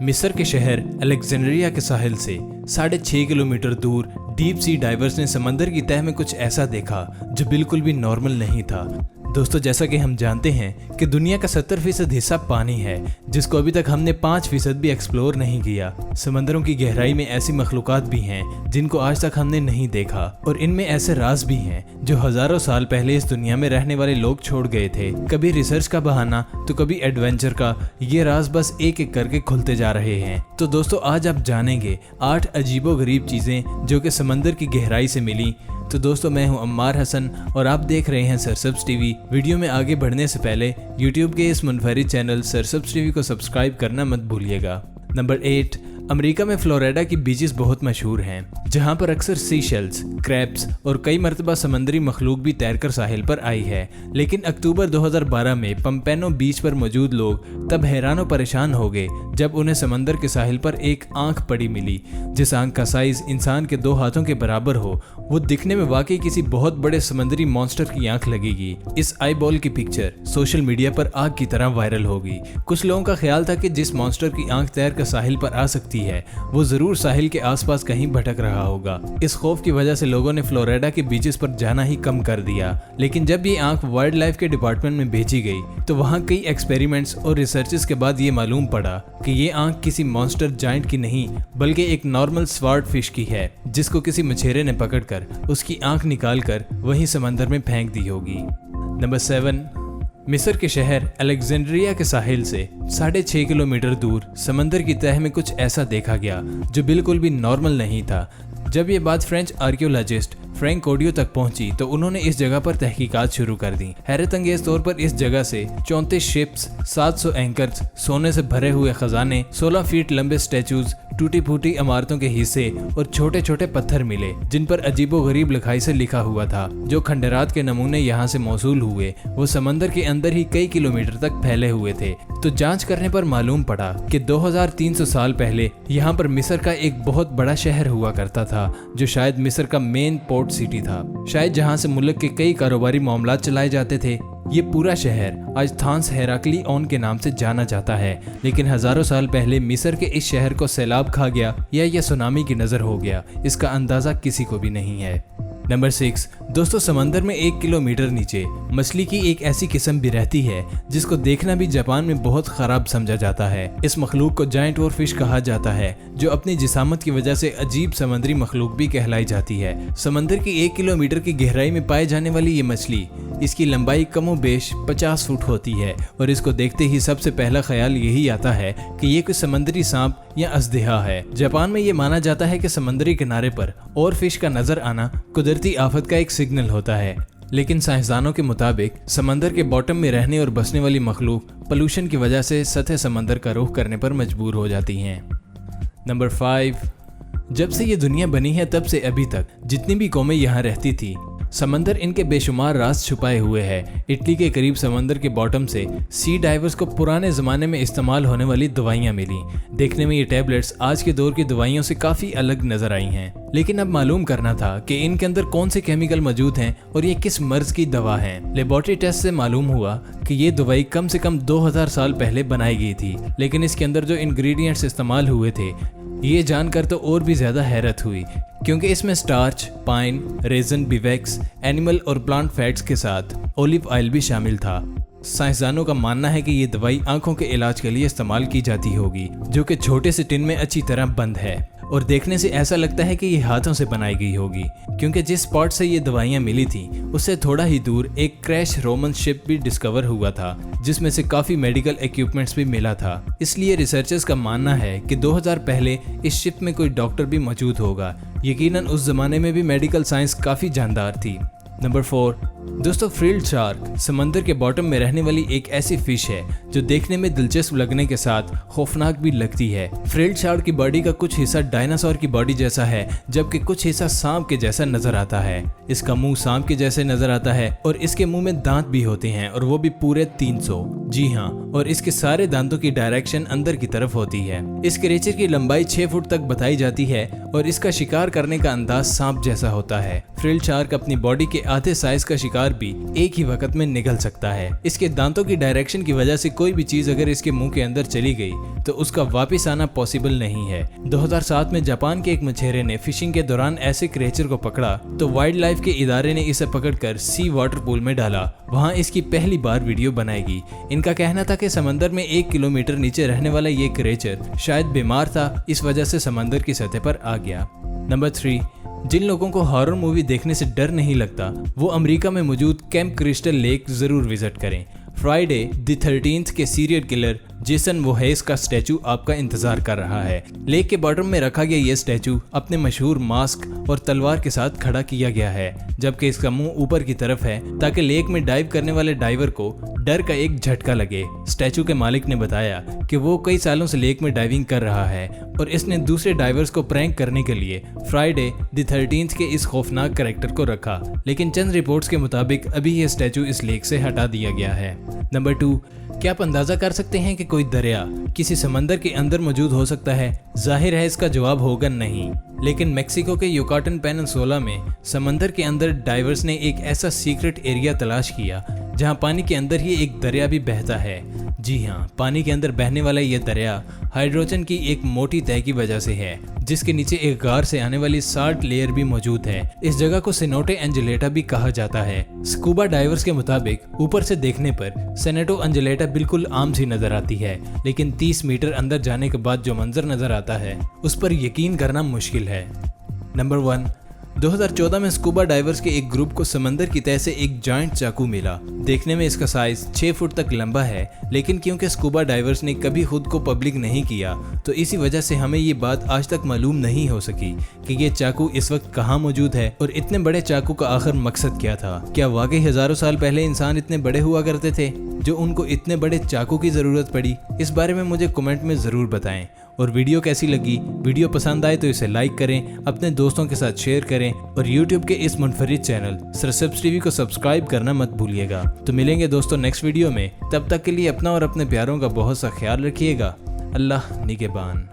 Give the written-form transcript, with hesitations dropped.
मिस्र के शहर अलेक्जेंड्रिया के साहिल से 6.5 किलोमीटर दूर डीप सी डाइवर्स ने समंदर की तह में कुछ ऐसा देखा जो बिल्कुल भी नॉर्मल नहीं था। दोस्तों, जैसा कि हम जानते हैं कि दुनिया का 70% हिस्सा पानी है, जिसको अभी तक हमने 5% भी एक्सप्लोर नहीं किया। समंदरों की गहराई में ऐसी मखलूकात भी हैं जिनको आज तक हमने नहीं देखा, और इनमें ऐसे राज भी हैं जो हजारों साल पहले इस दुनिया में रहने वाले लोग छोड़ गए थे। कभी रिसर्च का बहाना तो कभी एडवेंचर का, ये राज बस एक एक करके खुलते जा रहे हैं। तो दोस्तों, आज आप जानेंगे 8 अजीबोगरीब चीजें जो कि समंदर की गहराई से मिली। तो दोस्तों, मैं हूं अम्मार हसन और आप देख रहे हैं सरसब्ज टीवी। वीडियो में आगे बढ़ने से पहले यूट्यूब के इस मुनफरिद चैनल सरसब्ज टीवी को सब्सक्राइब करना मत भूलिएगा। नंबर 8, अमेरिका में फ्लोरिडा की बीचेस बहुत मशहूर हैं, जहां पर अक्सर सी शेल्स, क्रैब्स और कई मरतबा समंदरी मखलूक भी तैरकर साहिल पर आई है। लेकिन अक्टूबर 2012 में पम्पेनो बीच पर मौजूद लोग तब हैरान परेशान हो गए जब उन्हें समंदर के साहिल पर एक आंख पड़ी मिली, जिस आंख का साइज इंसान के 2 हाथों के बराबर हो। वो दिखने में वाकई किसी बहुत बड़े समंदरी मॉन्स्टर की आंख लगेगी। इस आई बॉल की पिक्चर सोशल मीडिया पर आग की तरह वायरल होगी। कुछ लोगों का ख्याल था कि जिस मॉन्स्टर की आंख तैरकर साहिल पर आ सकती है वो जरूर साहिल के आसपास कहीं भटक रहा होगा। इस खौफ की वजह से लोगों ने फ्लोरिडा के बीचेस पर जाना ही कम कर दिया। लेकिन जब ये आंख वाइल्ड लाइफ के डिपार्टमेंट में भेजी गई तो वहाँ कई एक्सपेरिमेंट्स और रिसर्चेस के बाद ये मालूम पड़ा कि ये आंख किसी मॉन्स्टर जायंट की नहीं बल्कि एक नॉर्मल स्वॉर्ड फिश की है, जिसको किसी मछेरे ने पकड़कर उसकी आंख निकालकर वहीं समंदर में फेंक दी होगी। नंबर 7, मिस्र के शहर अलेक्जेंड्रिया के साहिल से 6.5 किलोमीटर दूर समंदर की तह में कुछ ऐसा देखा गया जो बिल्कुल भी नॉर्मल नहीं था। जब ये बात फ्रेंच आर्कियोलॉजिस्ट फ्रैंक कोडियो तक पहुंची तो उन्होंने इस जगह पर तहकीकात शुरू कर दी। हैरत अंगेज तौर पर इस जगह से 34 शिप्स, 700 एंकर्स, सोने से भरे हुए खजाने, 16 फीट लंबे स्टैचूज, टूटी फूटी इमारतों के हिस्से और छोटे छोटे पत्थर मिले जिन पर अजीबोगरीब लिखाई से लिखा हुआ था। जो खंडरात के नमूने यहाँ से मौसूल हुए वो समंदर के अंदर ही कई किलोमीटर तक फैले हुए थे। तो जांच करने पर मालूम पड़ा कि 2300 साल पहले यहाँ पर मिस्र का एक बहुत बड़ा शहर हुआ करता था, जो शायद मिस्र का मेन पोर्ट सिटी था, शायद जहाँ से मुल्क के कई कारोबारी मामलात चलाए जाते थे। ये पूरा शहर आज थांस हेराक्ली ओन के नाम से जाना जाता है। लेकिन हजारों साल पहले मिस्र के इस शहर को सैलाब खा गया या यह सुनामी की नजर हो गया, इसका अंदाजा किसी को भी नहीं है। नंबर 6, दोस्तों, समंदर में 1 किलोमीटर नीचे मछली की एक ऐसी किस्म भी रहती है जिसको देखना भी जापान में बहुत खराब समझा जाता है। इस मखलूक को जायंट और फिश कहा जाता है, जो अपनी जिसामत की वजह से अजीब समंदरी मखलूक भी कहलाई जाती है। समंदर की 1 किलोमीटर की गहराई में पाई जाने वाली ये मछली, इसकी लंबाई कमोबेश 50 फुट होती है और इसको देखते ही सबसे पहला ख्याल यही आता है कि ये कोई समंदरी सांप या अजदहा है। जापान में ये माना जाता है कि समंदरी किनारे पर और फिश का नजर आना कुदरती आफत का एक सिग्नल होता है। लेकिन साइंसदानों के मुताबिक समंदर के बॉटम में रहने और बसने वाली मखलूक पोल्यूशन की वजह से सतह समंदर का रुख करने पर मजबूर हो जाती हैं। नंबर 5, जब से ये दुनिया बनी है तब से अभी तक जितनी भी कौमें यहाँ रहती थी, समंदर इनके बेशुमार राज छुपाए हुए है। इटली के करीब समंदर के बॉटम से सी डाइवर्स को पुराने जमाने में इस्तेमाल होने वाली दवाइयाँ मिली। देखने में ये टैबलेट्स आज के दौर की दवाइयों से काफी अलग नजर आई हैं, लेकिन अब मालूम करना था कि इनके अंदर कौन से केमिकल मौजूद हैं और ये किस मर्ज की दवा है। लेबोरेटरी टेस्ट से मालूम हुआ कि ये दवाई कम से कम 2000 साल पहले बनाई गई थी, लेकिन इसके अंदर जो इंग्रेडिएंट्स इस्तेमाल हुए थे ये जानकर तो और भी ज्यादा हैरत हुई, क्योंकि इसमें स्टार्च, पाइन, रेजन, बिवेक्स, एनिमल और प्लांट फैट्स के साथ ओलिव ऑयल भी शामिल था। साइंसदानों का मानना है कि ये दवाई आंखों के इलाज के लिए इस्तेमाल की जाती होगी, जो कि छोटे से टिन में अच्छी तरह बंद है और देखने से ऐसा लगता है कि ये हाथों से बनाई गई होगी, क्योंकि जिस स्पॉट से ये दवाइयाँ मिली थी उससे थोड़ा ही दूर एक क्रैश रोमन शिप भी डिस्कवर हुआ था, जिसमें से काफी मेडिकल इक्विपमेंट्स भी मिला था। इसलिए रिसर्चर्स का मानना है कि 2000 पहले इस शिप में कोई डॉक्टर भी मौजूद होगा। यकीनन उस जमाने में भी मेडिकल साइंस काफी जानदार थी। नंबर 4, दोस्तों, फ्रिल्ड शार्क समंदर के बॉटम में रहने वाली एक ऐसी फिश है जो देखने में दिलचस्प लगने के साथ खौफनाक भी लगती है। फ्रिल्ड शार्क की बॉडी का कुछ हिस्सा डायनासोर की बॉडी जैसा है, जबकि कुछ हिस्सा सांप के जैसा नजर आता है। इसका मुंह सांप के जैसे नजर आता है और इसके मुंह में दांत भी होते हैं, और वो भी पूरे 300। जी हाँ, और इसके सारे दांतों की डायरेक्शन अंदर की तरफ होती है। इस क्रिएचर की लंबाई 6 फुट तक बताई जाती है और इसका शिकार करने का अंदाज सांप जैसा होता है। फ्रिल्ड शार्क अपनी बॉडी के आधे साइज का शिकार भी एक ही वक्त में निगल सकता है। इसके दांतों की डायरेक्शन की वजह से कोई भी चीज अगर इसके मुंह के अंदर चली गई तो उसका वापस आना पॉसिबल नहीं है। 2007 में जापान के एक मछेरे ने फिशिंग के दौरान ऐसे क्रिएचर को पकड़ा तो वाइल्ड लाइफ के इदारे ने इसे पकड़कर सी वाटर पूल में डाला। वहां इसकी पहली बार वीडियो बनाएगी। इनका कहना था कि समंदर में 1 किलोमीटर नीचे रहने वाला ये क्रिएचर शायद बीमार था, इस वजह से समंदर की सतह पर आ गया। नंबर 3, जिन लोगों को हॉरर मूवी देखने से डर नहीं लगता वो अमेरिका में मौजूद कैंप क्रिस्टल लेक जरूर विजिट करें। फ्राइडे द 13th के सीरियल किलर जेसन वोहेस का स्टैचू आपका इंतजार कर रहा है। लेक के बॉटम में रखा गया ये स्टैचू अपने मशहूर मास्क और तलवार के साथ खड़ा किया गया है, जबकि इसका मुंह ऊपर की तरफ है ताकि लेक में डाइव करने वाले डाइवर को डर का एक झटका लगे। स्टैचू के मालिक ने बताया कि वो कई सालों से लेक में डाइविंग कर रहा है और इसने दूसरे डाइवर्स को प्रैंक करने के लिए फ्राइडे द 13th के इस खौफनाक कैरेक्टर को रखा, लेकिन चंद रिपोर्ट्स के मुताबिक अभी ये स्टैचू इस लेक से हटा दिया गया है। नंबर 2, क्या आप अंदाजा कर सकते हैं कि कोई दरिया किसी समंदर के अंदर मौजूद हो सकता है? जाहिर है इसका जवाब होगा नहीं, लेकिन मेक्सिको के युकाटन पेनिनसुला में समंदर के अंदर डाइवर्स ने एक ऐसा सीक्रेट एरिया तलाश किया जहां पानी के अंदर ही एक दरिया भी बहता है। जी हाँ, पानी के अंदर बहने वाला ये दरिया हाइड्रोजन की एक मोटी तह की वजह से है, जिसके नीचे एक गार से आने वाली साल्ट लेयर भी मौजूद है। इस जगह को सेनोटे एंजेलेटा भी कहा जाता है। स्कूबा डाइवर्स के मुताबिक ऊपर से देखने पर सेनेटो एंजेलेटा बिल्कुल आम सी नजर आती है, लेकिन 30 मीटर अंदर जाने के बाद जो मंजर नजर आता है उस पर यकीन करना मुश्किल है। नंबर 1, 2014 में स्कूबा डाइवर्स के एक ग्रुप को समंदर की तह से एक जायंट चाकू मिला। देखने में इसका साइज 6 फुट तक लंबा है, लेकिन क्योंकि स्कूबा डाइवर्स ने कभी खुद को पब्लिक नहीं किया तो इसी वजह से हमें ये बात आज तक मालूम नहीं हो सकी कि ये चाकू इस वक्त कहाँ मौजूद है और इतने बड़े चाकू का आखिर मकसद क्या था। क्या वाकई हजारों साल पहले इंसान इतने बड़े हुआ करते थे जो उनको इतने बड़े चाकू की जरूरत पड़ी? इस बारे में मुझे कमेंट में जरूर बताएं। और वीडियो कैसी लगी? वीडियो पसंद आए तो इसे लाइक करें, अपने दोस्तों के साथ शेयर करें और YouTube के इस मुनफरिद चैनल सरसब्स टीवी को सब्सक्राइब करना मत भूलिएगा। तो मिलेंगे दोस्तों नेक्स्ट वीडियो में, तब तक के लिए अपना और अपने प्यारों का बहुत सा ख्याल रखिएगा। अल्लाह निगहबान।